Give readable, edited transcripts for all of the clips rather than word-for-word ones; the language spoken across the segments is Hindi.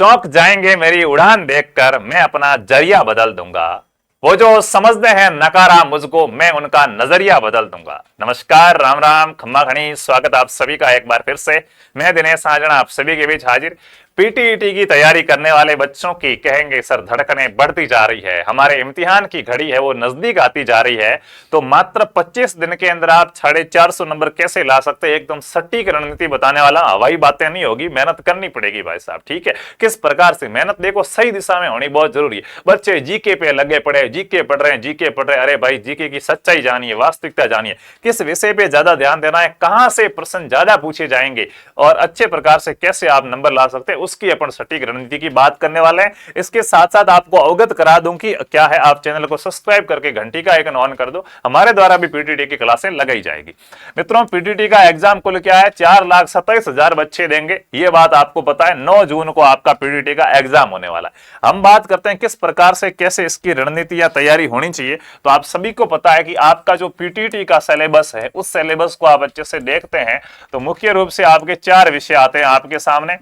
चौंक जाएंगे मेरी उड़ान देखकर, मैं अपना जरिया बदल दूंगा। वो जो समझते हैं नकारा मुझको, मैं उनका नजरिया बदल दूंगा। नमस्कार, राम राम, खम्मा खणी, स्वागत आप सभी का एक बार फिर से। मैं दिनेश महाजन आप सभी के बीच हाजिर। पीटीईटी की तैयारी करने वाले बच्चों की कहेंगे सर धड़कनें बढ़ती जा रही है, हमारे इम्तिहान की घड़ी है वो नजदीक आती जा रही है, तो मात्र 25 दिन के अंदर आप 450 नंबर कैसे ला सकते हैं, एकदम सटीक रणनीति बताने वाला। हवाई बातें नहीं होगी, मेहनत करनी पड़ेगी भाई साहब, ठीक है। किस प्रकार से मेहनत, देखो सही दिशा में होनी बहुत जरूरी है। बच्चे जीके पे लगे पड़े, जीके पढ़ रहे हैं, जीके पढ़ रहे हैं, अरे भाई जीके की सच्चाई जानिए, वास्तविकता जानिए, किस विषय पे ज्यादा ध्यान देना है, कहां से प्रश्न ज्यादा पूछे जाएंगे और अच्छे प्रकार से कैसे आप नंबर ला सकते हैं, उसकी अपन सटीक रणनीति की बात करने वाले हैं। इसके साथ साथ आपको अवगत करा दूं कि क्या है, आप चैनल को सब्सक्राइब करके घंटी का आइकन ऑन कर दो, हमारे द्वारा भी पीटीटी की क्लासें लगाई जाएगी। मित्रों, पीटीटी का एग्जाम कुल क्या है, 4,27,000 बच्चे देंगे, ये बात आपको पता है। 9 जून को आपका पीटीटी का एग्जाम होने वाला है। हम बात करते हैं किस प्रकार से कैसे इसकी रणनीति या तैयारी होनी चाहिए। तो आप सभी को पता है कि आपका जो पीटीटी का सिलेबस है, उस सिलेबस को आप अच्छे से देखते हैं तो मुख्य रूप से आपके 4 विषय आते हैं आपके सामने।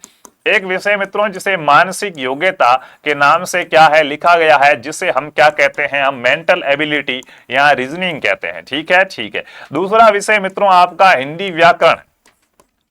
एक विषय मित्रों जिसे मानसिक योग्यता के नाम से क्या है लिखा गया है, जिसे हम क्या कहते हैं, हम मेंटल एबिलिटी या रीजनिंग कहते हैं, ठीक है, ठीक है। दूसरा विषय मित्रों आपका हिंदी व्याकरण।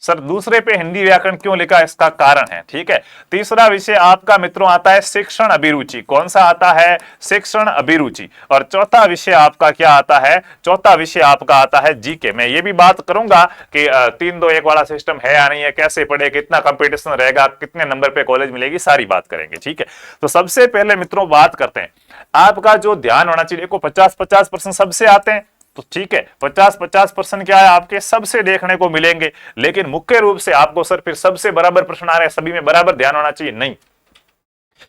सर दूसरे पे हिंदी व्याकरण क्यों लिखा, इसका कारण है, ठीक है। तीसरा विषय आपका मित्रों आता है शिक्षण अभिरुचि। कौन सा आता है, शिक्षण अभिरुचि। और चौथा विषय आपका क्या आता है, चौथा विषय आपका आता है जीके। मैं ये भी बात करूंगा कि 3-2-1 वाला सिस्टम है या नहीं है, कैसे पढ़े, कितना कंपटीशन रहेगा, कितने नंबर पे कॉलेज मिलेगी, सारी बात करेंगे, ठीक है। तो सबसे पहले मित्रों बात करते हैं, आपका जो ध्यान होना चाहिए, देखो 50-50% सबसे आते हैं, तो ठीक है, 50-50% क्या है आपके सबसे देखने को मिलेंगे, लेकिन मुख्य रूप से आपको सर फिर सबसे बराबर प्रश्न आ रहे हैं, सभी में बराबर ध्यान होना चाहिए, नहीं।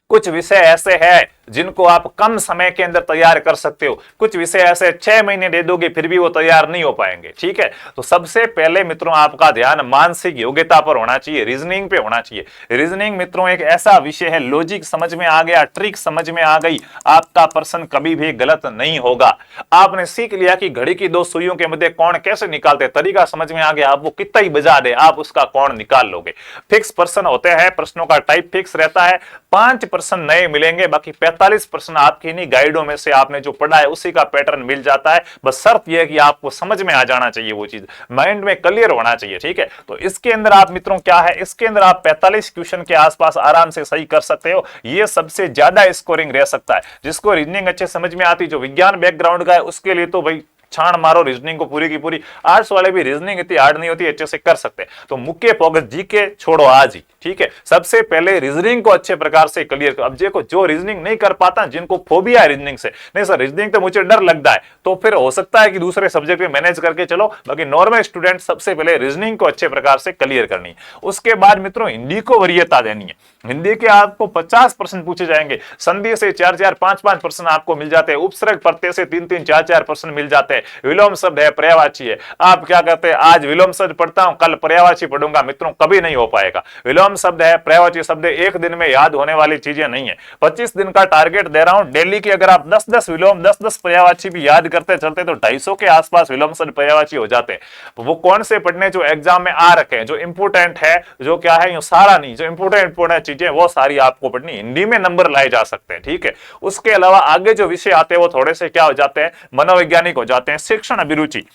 कुछ विषय ऐसे हैं जिनको आप कम समय के अंदर तैयार कर सकते हो, कुछ विषय ऐसे 6 महीने दे दोगे फिर भी वो तैयार नहीं हो पाएंगे, ठीक है। तो सबसे पहले मित्रों आपका ध्यान मानसिक योग्यता पर होना चाहिए, रीजनिंग पे होना चाहिए। रीजनिंग मित्रों एक ऐसा विषय है, लॉजिक समझ में आ गया, ट्रिक समझ में आ गई, आपका प्रश्न कभी भी गलत नहीं होगा। आपने सीख लिया कि घड़ी की 2 सुइयों के मध्य कोण कैसे निकालते, तरीका समझ में आ गया, आप वो कितना ही बजा दे आप उसका कोण निकाल लोगे। फिक्स प्रश्न होते हैं, प्रश्नों का टाइप फिक्स रहता है, 5 प्रश्न नए मिलेंगे, बाकी 45 प्रश्न आपकी इन्हीं गाइडों में से आपने जो पढ़ा है उसी का पैटर्न मिल जाता है। बस शर्त यह है कि आपको समझ में आ जाना चाहिए, वो चीज माइंड में क्लियर होना चाहिए, ठीक है। तो इसके अंदर आप मित्रों क्या है, इसके अंदर आप 45 क्वेश्चन के आसपास आराम से सही कर सकते हो। ये सबसे ज्यादा स्कोरिंग रह सकता है। जिसको रीजनिंग अच्छे समझ में आती, जो विज्ञान बैकग्राउंड का है, उसके लिए तो भाई छान मारो रीजनिंग को पूरी की पूरी। आर्ट्स वाले भी रीजनिंग इतनी हार्ड नहीं होती, अच्छे से कर सकते हैं। तो मुख्य फोकस जीके छोड़ो आज ही, ठीक है। सबसे पहले रीजनिंग को अच्छे प्रकार से क्लियर करो। अब देखो जो रीजनिंग नहीं कर पाता, जिनको फोबिया है रीजनिंग से, नहीं सर रीजनिंग तो मुझे डर लगता है, तो फिर हो सकता है कि दूसरे सब्जेक्ट में मैनेज करके चलो। बाकी नॉर्मल स्टूडेंट सबसे पहले रीजनिंग को अच्छे प्रकार से क्लियर करनी है। उसके बाद मित्रों हिंदी को वरीयता देनी है। हिंदी के आपको 50% पूछे जाएंगे, संधि से 4-4, 5-5 प्रश्न आपको मिल जाते हैं, उपसर्ग प्रत्यय से 3-3, 4-4 प्रश्न मिल जाते हैं, विलोम शब्द है, पर्यायवाची है। आप क्या कहते हैं, आज विलोम शब्द पढ़ता हूं, कल पर्यायवाची पढ़ूंगा, मित्रों कभी नहीं हो पाएगा। विलोम शब्द है, पर्यायवाची शब्द है, एक दिन में याद होने वाली चीजें नहीं है। 25 दिन का टारगेट दे रहा हूं, डेली के अगर आप 10-10 विलोम 10-10 पर्यायवाची भी याद करते चलते तो 250 के आसपास विलोम शब्द पर्यायवाची हो जाते हैं। वो कौन से पढ़ने जो एग्जाम में आ रखे हैं, जो इंपोर्टेंट है, जो क्या है, यो सारा नहीं, जो इंपोर्टेंट चीजें वो सारी आपको पढ़नी, हिंदी में नंबर लाए जा सकते हैं, ठीक है। उसके अलावा आगे जो विषय आते हैं वो थोड़े से क्या हो जाते हैं, मनोवैज्ञानिक हो जाते हैं। शिक्षण अभिरुचि,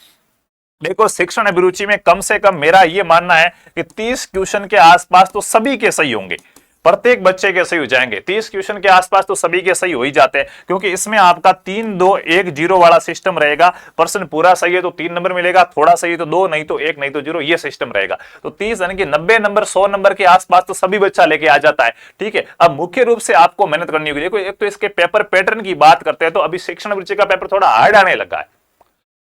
देखो शिक्षण अभिरुचि में कम से कम मेरा ये मानना है कि 30 क्वेश्चन के आसपास तो सभी के सही होंगे, प्रत्येक बच्चे के सही हो जाएंगे। 30 क्वेश्चन के आसपास तो सभी के सही हो ही जाते हैं, क्योंकि इसमें आपका 3-2-1-0 वाला सिस्टम रहेगा। प्रश्न पूरा सही है तो 3 नंबर मिलेगा, थोड़ा सही तो 2, नहीं तो 1, नहीं तो 0, ये सिस्टम रहेगा। तो 30 यानी कि 90 नंबर 100 नंबर के आसपास तो सभी बच्चा लेके आ जाता है, ठीक है। अब मुख्य रूप से आपको मेहनत करनी होगी। देखो एक तो इसके पेपर पैटर्न की बात करते हैं तो अभी शिक्षण अभिरुचि का पेपर थोड़ा हार्ड आने लगा है,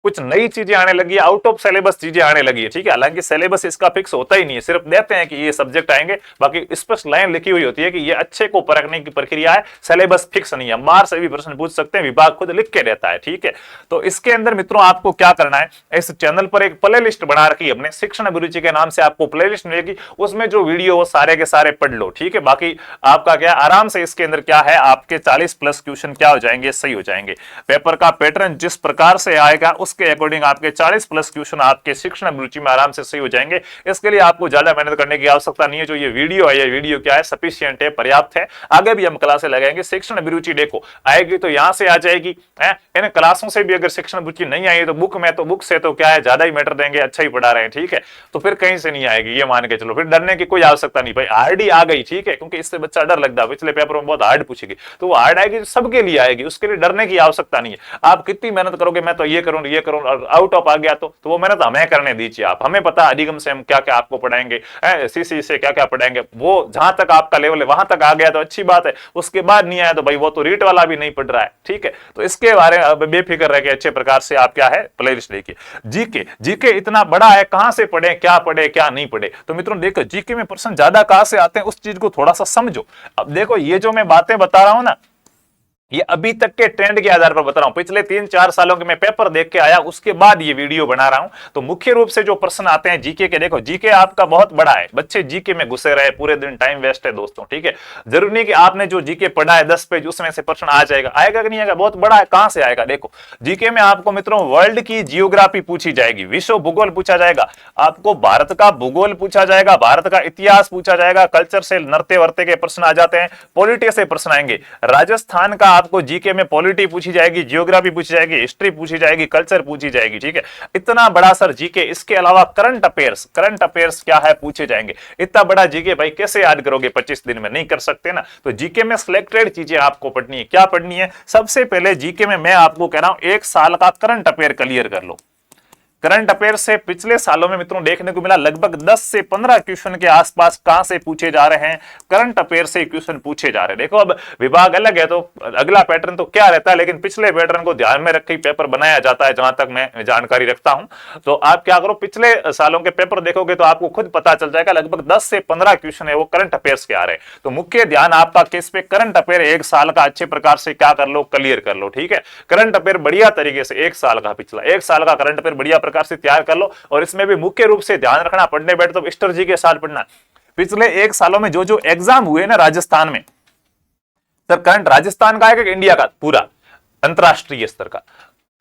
कुछ नई चीजें आने लगी है, आउट ऑफ सिलेबस चीजें आने लगी है, ठीक है। हालांकि सिलेबस इसका फिक्स होता ही नहीं है, सिर्फ देते हैं कि ये सब्जेक्ट आएंगे, बाकी स्पष्ट लाइन लिखी हुई होती है कि ये अच्छे को परखने की प्रक्रिया है, सिलेबस फिक्स नहीं है। मार से भी प्रश्न पूछ सकते हैं, विभाग खुद लिख के देता है, ठीक है। तो इसके अंदर मित्रों आपको क्या करना है, इस चैनल पर एक प्ले लिस्ट बना रखी है अपने, शिक्षण अभिरुचि के नाम से आपको प्ले लिस्ट मिलेगी, उसमें जो वीडियो वो सारे के सारे पढ़ लो, ठीक है। बाकी आपका क्या आराम से इसके अंदर क्या है, आपके 40+ क्वेश्चन क्या हो जाएंगे, सही हो जाएंगे। पेपर का पैटर्न जिस प्रकार से आएगा उसके अकॉर्डिंग आपके 40 प्लस क्वेश्चन आपके शिक्षण अभिरुचि में आराम से सही हो जाएंगे। इसके लिए आपको ज्यादा मेहनत करने की आवश्यकता नहीं है। जो ये वीडियो है, ये वीडियो क्या है, सफिशिएंट है, पर्याप्त है। आगे भी हम क्लासें लगाएंगे। शिक्षण अभिरुचि देखो आएगी तो यहां से आ जाएगी, इन क्लासों से भी अगर शिक्षण अभिरुचि नहीं आई तो बुक से तो क्या है, ज्यादा ही मैटर देंगे, अच्छा ही पढ़ा रहे हैं, ठीक है, तो फिर कहीं से नहीं आएगी, ये मान के चलो। फिर डरने की कोई आवश्यकता नहीं भाई, हार्ड ही आ गई, ठीक है, क्योंकि इससे बच्चा डर लगता है, पिछले पेपर में बहुत हार्ड पूछेगी, तो वो हार्ड आएगी, सबके लिए आएगी, उसके लिए डरने की आवश्यकता नहीं है। आप कितनी मेहनत करोगे, मैं तो ये करूं और आउट ऑफ आ गया तो वो मेहनत हमें करने दीजिए। आप, हमें पता अधिगम से हम क्या क्या आपको पढ़ाएंगे, सीसी से क्या क्या पढ़ाएंगे, वो जहां तक आपका लेवल है वहां तक आ गया तो अच्छी बात है, उसके बाद नहीं आया तो भाई वो तो रीट वाला भी नहीं पढ़ रहा है, ठीक है। तो इसके बारे में बेफिक्र रह के अच्छे प्रकार से आप क्या है प्लेलिस्ट देखिए। जीके इतना बड़ा है, कहां से पढ़े क्या नहीं पढ़े। तो मित्रों देखो जीके में प्रश्न ज्यादा कहां से आते हैं, उस चीज को थोड़ा सा समझो। अब देखो ये जो मैं बातें बता रहा हूं ना, ये अभी तक के ट्रेंड के आधार पर बता रहा हूं, पिछले 3-4 सालों के मैं पेपर देख के आया, उसके बाद ये वीडियो बना रहा हूं। तो मुख्य रूप से जो प्रश्न आते हैं जीके के, देखो जीके आपका बहुत बड़ा है, बच्चे जीके में घुसे रहे पूरे दिन, टाइम वेस्ट है दोस्तों, ठीक है। जरूरी नहीं कि आपने जो जीके पढ़ा है 10 पेज, उसमें से प्रश्न आ जाएगा, आएगा कि नहीं आएगा, बहुत बड़ा है, कहां से आएगा। देखो जीके में आपको मित्रों वर्ल्ड की जियोग्राफी पूछी जाएगी, विश्व भूगोल पूछा जाएगा, आपको भारत का भूगोल पूछा जाएगा, भारत का इतिहास पूछा जाएगा, कल्चर से नरते वर्ते के प्रश्न आ जाते हैं, पॉलिटी से प्रश्न आएंगे, राजस्थान का आपको जीके में पॉलिटी पूछी जाएगी, जियोग्राफी पूछी जाएगी, हिस्ट्री पूछी जाएगी, कल्चर पूछी जाएगी, ठीक है। इतना बड़ा सर जीके, इसके अलावा करंट अफेयर्स क्या है पूछे जाएंगे। इतना बड़ा जीके भाई कैसे याद करोगे 25 दिन में, नहीं कर सकते ना। तो जीके में सिलेक्टेड चीजें आपको पढ़नी है। क्या पढ़नी है, सबसे पहले जीके में मैं आपको कह रहा हूं 1 साल का करंट अफेयर क्लियर कर लो। करंट अफेयर से पिछले सालों में मित्रों देखने को मिला लगभग 10 से 15 क्वेश्चन के आसपास कहां से पूछे जा रहे हैं, करंट अफेयर से क्वेश्चन पूछे जा रहे हैं। देखो अब विभाग अलग है तो अगला पैटर्न तो क्या रहता है, लेकिन पिछले पैटर्न को ध्यान में रख के पेपर बनाया जाता है, जहां तक मैं जानकारी रखता हूं। तो आप क्या करो, पिछले सालों के पेपर देखोगे तो आपको खुद पता चल जाएगा, लगभग 10 से 15 क्वेश्चन है वो करंट अफेयर्स के आ रहे हैं। तो मुख्य ध्यान आपका किस पे, करंट अफेयर 1 साल का अच्छे प्रकार से क्या कर लो, क्लियर कर लो, ठीक है। करंट अफेयर बढ़िया तरीके से 1 साल का, पिछला 1 साल का करंट अफेयर बढ़िया प्रकार से तैयार कर लो। और इसमें भी मुख्य रूप से ध्यान रखना, पढ़ने बैठ तो स्ट्रेटजी के साथ पढ़ना। पिछले 1 सालों में जो एग्जाम हुए ना राजस्थान में, सर करंट राजस्थान का है कि इंडिया का पूरा अंतरराष्ट्रीय स्तर का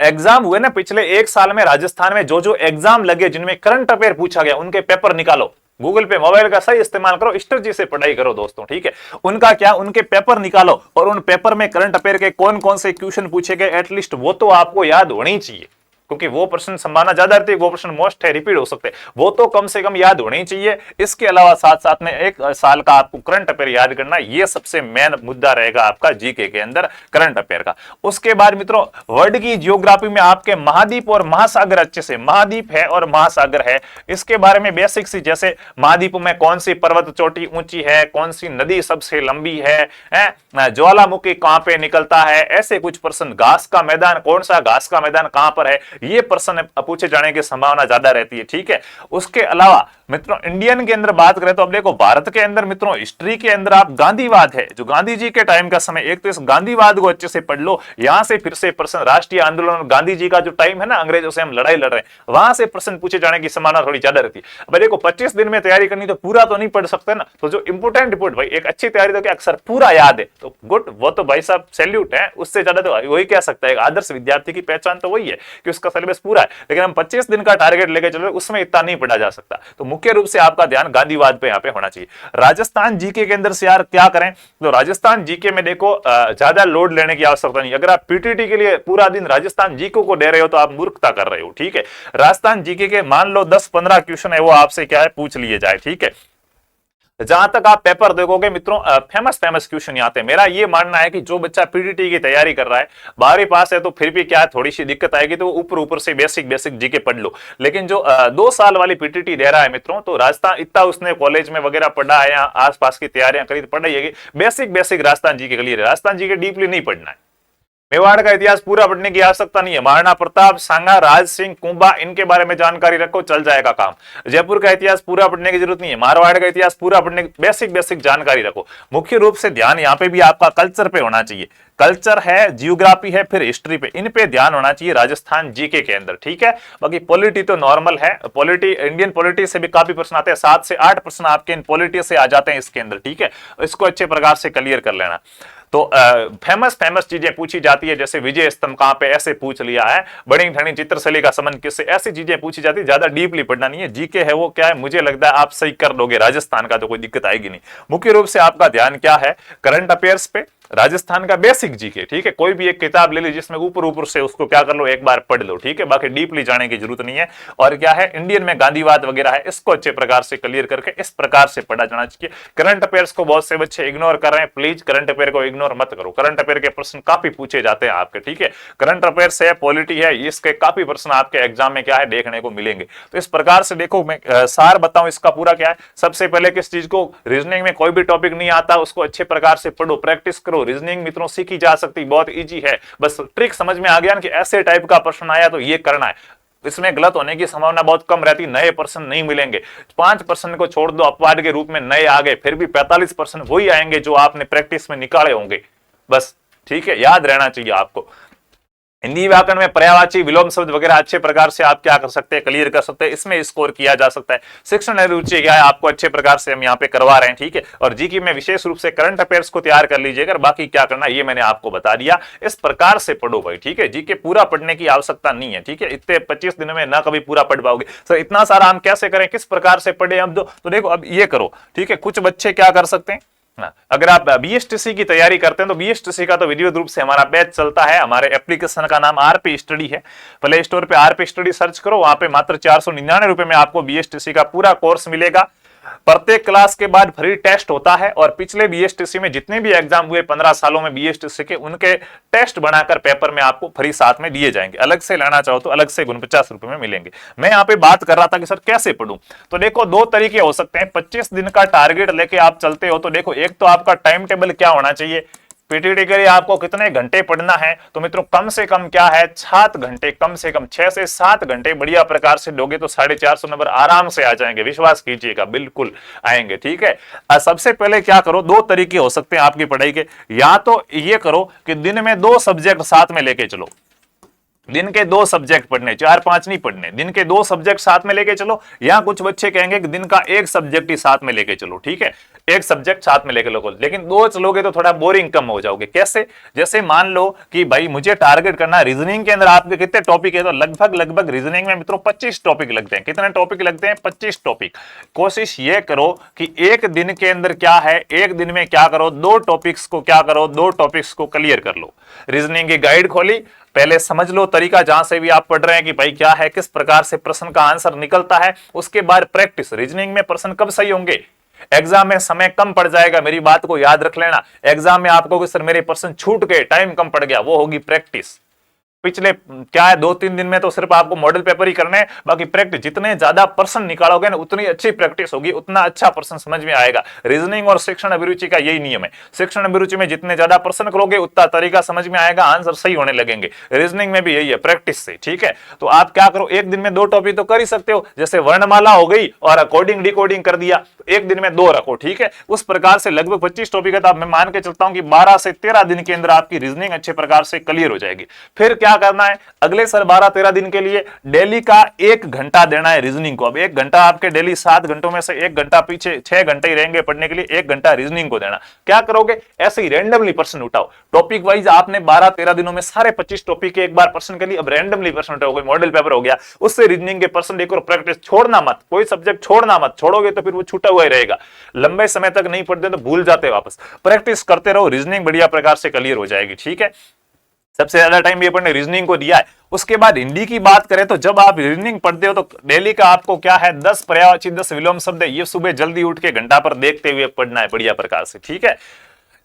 एग्जाम हुए ना पिछले 1 साल में राजस्थान में, जो एग्जाम लगे जिनमें करंट अफेयर पूछा गया, उनके पेपर निकालो, गूगल पे मोबाइल का सही इस्तेमाल करो, स्ट्रेटजी से पढ़ाई करो दोस्तों, ठीक है। उनका क्या, उनके पेपर निकालो और उन पेपर में करंट अफेयर के कौन कौन से क्वेश्चन पूछे गए, एटलीस्ट वो तो आपको याद होनी चाहिए, क्योंकि वो प्रश्न संभावना ज्यादा रहती है, वो प्रश्न मोस्ट है, रिपीट हो सकते हैं, वो तो कम से कम याद होने चाहिए। इसके अलावा साथ साथ में 1 साल का आपको करंट अफेयर याद करना, ये सबसे मेन मुद्दा रहेगा आपका जीके के अंदर करंट अफेयर का। उसके बाद मित्रों वर्ल्ड की जियोग्राफी में आपके महाद्वीप और महासागर, अच्छे से महाद्वीप है और महासागर है, इसके बारे में बेसिक सी, जैसे महाद्वीप में कौन सी पर्वत चोटी ऊंची है, कौन सी नदी सबसे लंबी है, ज्वालामुखी कहां पे निकलता है, ऐसे कुछ प्रश्न, घास का मैदान, कौन सा घास का मैदान कहां पर है, ये प्रश्न पूछे जाने की संभावना ज्यादा रहती है, ठीक है। उसके अलावा मित्रों इंडियन के अंदर बात करें तो अब देखो भारत के अंदर मित्रों हिस्ट्री के अंदर आप गांधीवाद है, जो गांधी जी के टाइम का समय, एक तो इस गांधीवाद को अच्छे से पढ़ लो, यहां से फिर से प्रश्न, राष्ट्रीय आंदोलन गांधी जी का जो टाइम है ना, अंग्रेजों से हम लड़ाई लड़ रहे हैं, वहां से प्रश्न पूछे जाने की संभावना थोड़ी ज्यादा रहती है। अब देखो 25 दिन में तैयारी करनी तो पूरा तो नहीं पढ़ सकते ना, तो जो इंपोर्टेंट रिपोर्ट भाई, एक अच्छी तैयारी तो क्या अक्सर पूरा याद है तो गुड, वो तो भाई साहब सैल्यूट है, उससे ज्यादा तो वही कह सकता है। आदर्श विद्यार्थी की पहचान तो वही है कि उसका सिलेबस पूरा है, लेकिन हम 25 दिन का टारगेट लेके चल रहे, उसमें इतना नहीं पढ़ा जा सकता। तो मुख्य रूप से आपका ध्यान गांधीवाद पे यहाँ पे होना चाहिए। राजस्थान जीके के अंदर से यार क्या करें, तो राजस्थान जीके में देखो ज्यादा लोड लेने की आवश्यकता नहीं। अगर आप पीटीटी के लिए पूरा दिन राजस्थान जीके को दे रहे हो तो आप मूर्खता कर रहे हो, ठीक है। राजस्थान जीके के मान लो 10-15 क्वेश्चन है वो आपसे क्या है पूछ लिए जाए, ठीक है। जहां तक आप पेपर देखोगे मित्रों फेमस क्वेश्चन आते हैं। मेरा ये मानना है कि जो बच्चा पीटीटी की तैयारी कर रहा है, 12वीं पास है तो फिर भी क्या है थोड़ी सी दिक्कत आएगी, तो ऊपर से बेसिक जीके पढ़ लो। लेकिन जो 2 साल वाली पीटीटी दे रहा है मित्रों, तो राजस्थान इतना उसने कॉलेज में वगैरह पढ़ा है या आसपास की तैयारियां करी तो पढ़ाई, बेसिक राजस्थान जीके के लिए, राजस्थान जीके डीपली नहीं पढ़ना है। मेवाड़ का इतिहास पूरा पढ़ने की आवश्यकता नहीं है, महाराणा प्रताप, सांगा, राज सिंह, कुंभा, इनके बारे में जानकारी रखो, चल जाएगा काम। जयपुर का इतिहास पूरा पढ़ने की जरूरत नहीं है, मारवाड़ का इतिहास पूरा पढ़ने की बेसिक जानकारी रखो। मुख्य रूप से ध्यान यहाँ पे भी आपका कल्चर पे होना चाहिए, कल्चर है, जियोग्राफी है, फिर हिस्ट्री पे, इन पे ध्यान होना चाहिए राजस्थान जीके के अंदर, ठीक है। बाकी पॉलिटी तो नॉर्मल है, पॉलिटी इंडियन पॉलिटी से भी काफी प्रश्न आते हैं, 7 से 8 प्रश्न आपके इन पॉलिटी से आ जाते हैं इसके अंदर, ठीक है। इसको अच्छे प्रकार से क्लियर कर लेना। तो फेमस चीजें पूछी जाती है, जैसे विजय स्तंभ कहां पे, ऐसे पूछ लिया है। बड़ी ठणी चित्रशैली का संबंध किससे, ऐसी चीजें पूछी जाती है। ज्यादा डीपली पढ़ना नहीं है, जीके है वो क्या है, मुझे लगता है आप सही कर लोगे, राजस्थान का तो कोई दिक्कत आएगी नहीं। मुख्य रूप से आपका ध्यान क्या है, करंट अफेयर्स पे, राजस्थान का बेसिक जीके, ठीक है। कोई भी एक किताब ले ली जिसमें ऊपर से उसको क्या कर लो, एक बार पढ़ लो, ठीक है। बाकी डीपली जाने की जरूरत नहीं है। और क्या है, इंडियन में गांधीवाद वगैरह है, इसको अच्छे प्रकार से क्लियर करके इस प्रकार से पढ़ा जाना चाहिए। करंट अफेयर्स को बहुत से बच्चे इग्नोर कर रहे हैं, प्लीज करंट अफेयर को इग्नोर मत करो। करंट अफेयर के प्रश्न काफी पूछे जाते हैं आपके, ठीक है। करंट अफेयर्स है, पॉलिटी है, इसके काफी प्रश्न आपके एग्जाम में क्या है देखने को मिलेंगे। तो इस प्रकार से देखो, मैं सार बताऊं इसका पूरा क्या है। सबसे पहले किस चीज को, रीजनिंग में कोई भी टॉपिक नहीं आता उसको अच्छे प्रकार से पढ़ो, प्रैक्टिस करो। रीजनिंग मित्रों सीखी जा सकती, बहुत इजी है, बस ट्रिक समझ में आ गया ना कि ऐसे टाइप का प्रश्न आया तो ये करना है। इसमें गलत होने की संभावना बहुत कम रहती, नए प्रश्न नहीं मिलेंगे। 5% को छोड़ दो, अपवाद के रूप में नए आ गए, फिर भी 45% वही आएंगे जो आपने प्रैक्टिस में निकाले होंगे, बस, ठीक है। याद रहना चाहिए आपको। हिंदी व्याकरण में पर्यायवाची, विलोम शब्द वगैरह अच्छे प्रकार से आप क्या कर सकते हैं, क्लियर कर सकते हैं, इसमें स्कोर किया जा सकता है। शिक्षण रुचि क्या है, आपको अच्छे प्रकार से हम यहाँ पे करवा रहे हैं, ठीक है। और जीके में विशेष रूप से करंट अफेयर्स को तैयार कर लीजिएगा, बाकी क्या करना ये मैंने आपको बता दिया। इस प्रकार से पढ़ो भाई, ठीक है। जीके पूरा पढ़ने की आवश्यकता नहीं है, ठीक है। इतने 25 दिनों में ना कभी पूरा पढ़ पाओगे सर, इतना सारा हम कैसे करें, किस प्रकार से पढ़े हम तो देखो अब ये करो, ठीक है। कुछ बच्चे क्या कर सकते हैं, अगर आप बीएसटीसी की तैयारी करते हैं तो बीएसटीसी का तो विधिवत रूप से हमारा बैच चलता है। हमारे एप्लीकेशन का नाम आरपी स्टडी है, प्ले स्टोर पे आरपी स्टडी सर्च करो, वहां पे मात्र 499 रुपए में आपको बीएसटीसी का पूरा कोर्स मिलेगा। प्रत्येक क्लास के बाद फ्री टेस्ट होता है, और पिछले बीएसटीसी में जितने भी एग्जाम हुए 15 सालों में बीएसटीसी के, उनके टेस्ट बनाकर पेपर में आपको फ्री साथ में दिए जाएंगे। अलग से लेना चाहो तो अलग से 49 रुपए में मिलेंगे। मैं यहाँ पे बात कर रहा था कि सर कैसे पढ़ूं, तो देखो 2 तरीके हो सकते हैं। 25 दिन का टारगेट लेके आप चलते हो तो देखो, एक तो आपका टाइम टेबल क्या होना चाहिए, पीटीटी के लिए आपको कितने घंटे पढ़ना है, तो मित्रों कम से कम क्या है, 7 घंटे, कम से कम 6 से 7 घंटे बढ़िया प्रकार से दोगे तो 450 नंबर आराम से आ जाएंगे, विश्वास कीजिएगा, बिल्कुल आएंगे, ठीक है। सबसे पहले क्या करो, 2 तरीके हो सकते हैं आपकी पढ़ाई के। या तो ये करो कि दिन में 2 सब्जेक्ट साथ में लेके चलो, दिन के 2 सब्जेक्ट पढ़ने, 4-5 नहीं पढ़ने, दिन के 2 सब्जेक्ट साथ में लेके चलो। या कुछ बच्चे कहेंगे कि दिन का 1 सब्जेक्ट ही साथ में लेके चलो, ठीक है। 1 सब्जेक्ट साथ में लेके लो, लेकिन 2 चलोगे तो थोड़ा बोरिंग कम हो जाओगे। कैसे, जैसे मान लो कि भाई मुझे टारगेट करना, रीजनिंग के अंदर आपके कितने टॉपिक है, तो लगभग रीजनिंग में मित्रों 25 टॉपिक लगते हैं। कितने टॉपिक लगते हैं, 25 टॉपिक। कोशिश ये करो कि एक दिन के अंदर क्या है, एक दिन में क्या करो, 2 टॉपिक्स को क्या करो, 2 टॉपिक्स को क्लियर कर लो। रीजनिंग की गाइड खोली, पहले समझ लो तरीका जहां से भी आप पढ़ रहे हैं कि भाई क्या है, किस प्रकार से प्रश्न का आंसर निकलता है। उसके बाद प्रैक्टिस, रीजनिंग में प्रश्न कब सही होंगे, एग्जाम में समय कम पड़ जाएगा, मेरी बात को याद रख लेना। एग्जाम में आपको सर मेरे प्रश्न छूट गए, टाइम कम पड़ गया, वो होगी प्रैक्टिस। पिछले क्या है 2-3 दिन में तो सिर्फ आपको मॉडल पेपर ही करने हैं, बाकी प्रैक्टिस, जितने ज्यादा प्रश्न निकालोगे ना उतनी अच्छी प्रैक्टिस होगी, उतना अच्छा प्रश्न समझ में आएगा। रीजनिंग और शिक्षण अभिरुचि का यही नियम है। शिक्षण अभिरुचि में जितने ज्यादा प्रश्न करोगे उतना तरीका समझ में आएगा, आंसर सही होने लगेंगे। रीजनिंग में भी यही है, प्रैक्टिस से, ठीक है। तो आप क्या करो, एक दिन में 2 टॉपिक तो कर ही सकते हो, जैसे वर्णमाला हो गई और कोडिंग डिकोडिंग कर दिया, एक दिन में 2 रखो, ठीक है। उस प्रकार से लगभग 25 टॉपिक है, तो मैं मान के चलता हूं कि 12 से 13 दिन के अंदर आपकी रीजनिंग अच्छे प्रकार से क्लियर हो जाएगी। फिर क्या करना है, अगले सर 12-13 दिन के लिए डेली का 1 घंटा देना है रीजनिंग को। अब 1 घंटा आपके डेली 7 घंटों में से 1 घंटा पीछे 6 घंटे ही रहेंगे पढ़ने के लिए, 1 घंटा रीजनिंग को देना। क्या करोगे, ऐसे ही रैंडमली प्रश्न उठाओ, टॉपिक वाइज आपने 12-13 दिनों में सारे 25 टॉपिक के एक बार प्रश्न के लिए अब रैंडमली प्रश्न उठाओगे, मॉडल पेपर हो गया, उससे रीजनिंग के प्रश्न देखो, प्रैक्टिस छोड़ना मत, कोई सब्जेक्ट छोड़ना मत, छोड़ोगे तो फिर वो छूटा हुआ ही रहेगा, लंबे समय तक नहीं पढ़ते तो भूल जाते वापस। प्रैक्टिस करते रहो, रीजनिंग बढ़िया प्रकार से क्लियर हो जाएगी, ठीक है। सबसे ज्यादा टाइम ये पढ़ने रीजनिंग को दिया है। उसके बाद हिंदी की बात करें तो जब आप रीजनिंग पढ़ते हो तो डेली का आपको क्या है, 10 पर्यायवाची, 10 विलोम शब्द है, ये सुबह जल्दी उठ के घंटा पर देखते हुए पढ़ना है बढ़िया प्रकार से, ठीक है।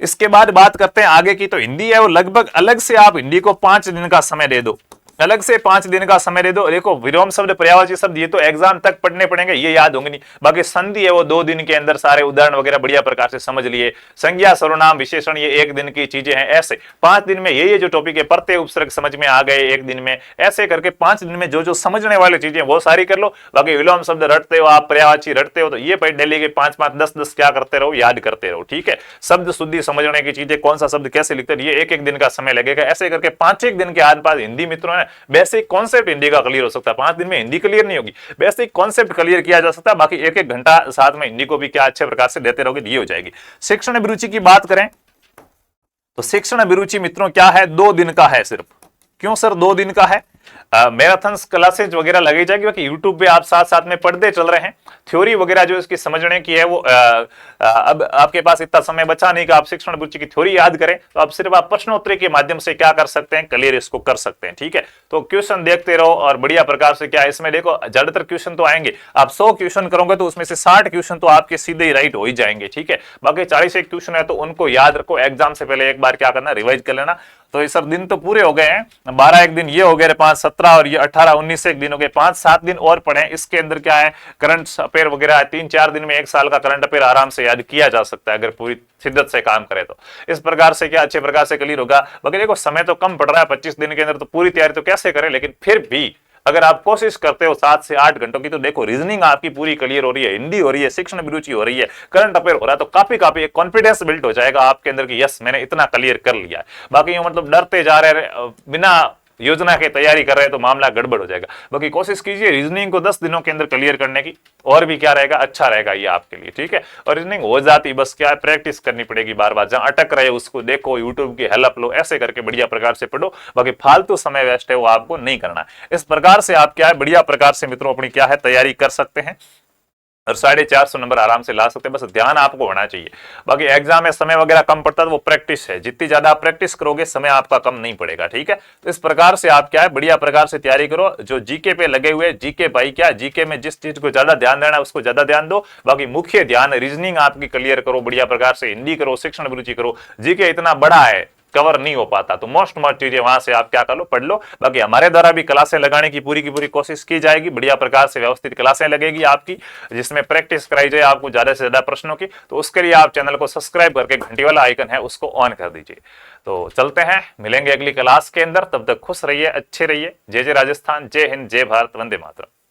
इसके बाद बात करते हैं आगे की, तो हिंदी है वो लगभग अलग से आप हिंदी को 5 दिन का समय दे दो। अलग से 5 दिन का समय दे दो। देखो विलोम शब्द, पर्यायवाची शब्द ये तो एग्जाम तक पढ़ने पड़ेंगे, ये याद होंगे नहीं। बाकी संधि है वो 2 दिन के अंदर सारे उदाहरण वगैरह बढ़िया प्रकार से समझ लिए। संज्ञा, सर्वनाम, विशेषण ये 1 दिन की चीजें हैं। ऐसे 5 दिन में ये जो टॉपिक है, प्रत्यय, उपसर्ग समझ में आ गए 1 दिन में। ऐसे करके 5 दिन में जो जो समझने वाली चीजें वो सारी कर लो। बाकी विलोम शब्द रटते हो आप, पर्यायवाची रटते हो, तो ये डेली के 5-5, 10-10 क्या करते रहो, याद करते रहो। ठीक है, शब्द शुद्धि समझने की चीजें, कौन सा शब्द कैसे लिखते हैं, ये 1-1 दिन का समय लगेगा। ऐसे करके 5-1 दिन के आसपास हिंदी मित्रों है बेसिक कॉन्सेप्ट हिंदी का क्लियर हो सकता है। 5 दिन में हिंदी क्लियर नहीं होगी, बेसिक कॉन्सेप्ट क्लियर किया जा सकता है। बाकी 1-1 घंटा साथ में हिंदी को भी क्या अच्छे प्रकार से देते रहोगे, ये हो जाएगी। शिक्षण अभिरुचि की बात करें तो शिक्षण अभिरुचि मित्रों क्या है, 2 दिन का है सिर्फ। क्यों सर 2 दिन का है? मैराथन क्लासेज वगैरह लगी जाएगी। बाकी यूट्यूब पे आप साथ साथ में पढ़ते चल रहे हैं। थ्योरी वगैरह जो इसकी समझने की है वो अब आपके पास इतना समय बचा नहीं कि आप शिक्षण अभिरुचि की थ्योरी याद करें, तो आप सिर्फ आप प्रश्नोत्तरी के माध्यम से क्या कर सकते हैं, क्लियर इसको कर सकते हैं। ठीक है, तो क्वेश्चन देखते रहो और बढ़िया प्रकार से क्या इसमें देखो ज्यादातर क्वेश्चन तो आएंगे। आप 100 क्वेश्चन करोगे तो उसमें से 60 क्वेश्चन तो आपके सीधे ही राइट हो ही जाएंगे। ठीक है, बाकी 40 क्वेश्चन है तो उनको याद रखो, एग्जाम से पहले एक बार क्या करना, रिवाइज कर लेना। तो ये सब दिन तो पूरे हो गए हैं, 12 एक दिन ये हो गए 5, 17 और ये 18, 19 एक दिन हो गए। 5-7 दिन और पढ़े। इसके अंदर क्या है, करंट अफेयर वगैरह 3-4 दिन में 1 साल का करंट अफेयर आराम से याद किया जा सकता है अगर पूरी शिद्दत से काम करे तो। इस प्रकार से क्या अच्छे प्रकार से क्लियर होगा। बाकी देखो समय तो कम पड़ रहा है 25 दिन के अंदर, तो पूरी तैयारी तो कैसे करें, लेकिन फिर भी अगर आप कोशिश करते हो 7 से 8 घंटों की, तो देखो रीजनिंग आपकी पूरी क्लियर हो रही है, हिंदी हो रही है, शिक्षण अभिरुचि हो रही है, करंट अफेयर हो रहा है, तो काफी एक कॉन्फिडेंस बिल्ड हो जाएगा आपके अंदर कि यस मैंने इतना क्लियर कर लिया है। बाकी यूं मतलब डरते जा रहे बिना योजना की तैयारी कर रहे हैं तो मामला गड़बड़ हो जाएगा। बाकी कोशिश कीजिए रीजनिंग को 10 दिनों के अंदर क्लियर करने की, और भी क्या रहेगा, अच्छा रहेगा ये आपके लिए। ठीक है, और रीजनिंग हो जाती, बस क्या प्रैक्टिस करनी पड़ेगी बार बार। जहां अटक रहे उसको देखो, यूट्यूब की हेल्प लो, ऐसे करके बढ़िया प्रकार से पढ़ो। बाकी फालतू समय वेस्ट है वो आपको नहीं करना। इस प्रकार से आप क्या है बढ़िया प्रकार से मित्रों अपनी क्या है तैयारी कर सकते हैं और 450 नंबर आराम से ला सकते हैं। बस ध्यान आपको होना चाहिए। बाकी एग्जाम में समय वगैरह कम पड़ता है तो वो प्रैक्टिस है, जितनी ज्यादा आप प्रैक्टिस करोगे समय आपका कम नहीं पड़ेगा। ठीक है, तो इस प्रकार से आप क्या है बढ़िया प्रकार से तैयारी करो। जो जीके पे लगे हुए, जीके भाई क्या, जीके में जिस चीज को ज्यादा ध्यान देना है उसको ज्यादा ध्यान दो। बाकी मुख्य ध्यान रीजनिंग आपकी क्लियर करो, बढ़िया प्रकार से हिंदी करो, शिक्षण अभिरुचि करो। जीके इतना बड़ा है, कवर नहीं हो पाता, तो मोस्ट चीजें वहां से आप क्या कर लो, पढ़ लो। बाकी हमारे द्वारा भी क्लासें लगाने की पूरी कोशिश की जाएगी। बढ़िया प्रकार से व्यवस्थित क्लासें लगेगी आपकी, जिसमें प्रैक्टिस कराई जाए आपको ज्यादा से ज्यादा प्रश्नों की। तो उसके लिए आप चैनल को सब्सक्राइब करके घंटी वाला आइकन है उसको ऑन कर दीजिए। तो चलते हैं, मिलेंगे अगली क्लास के अंदर। तब तक खुश रहिए, अच्छे रहिए। जय जय राजस्थान, जय हिंद, जय भारत, वंदे मातरम।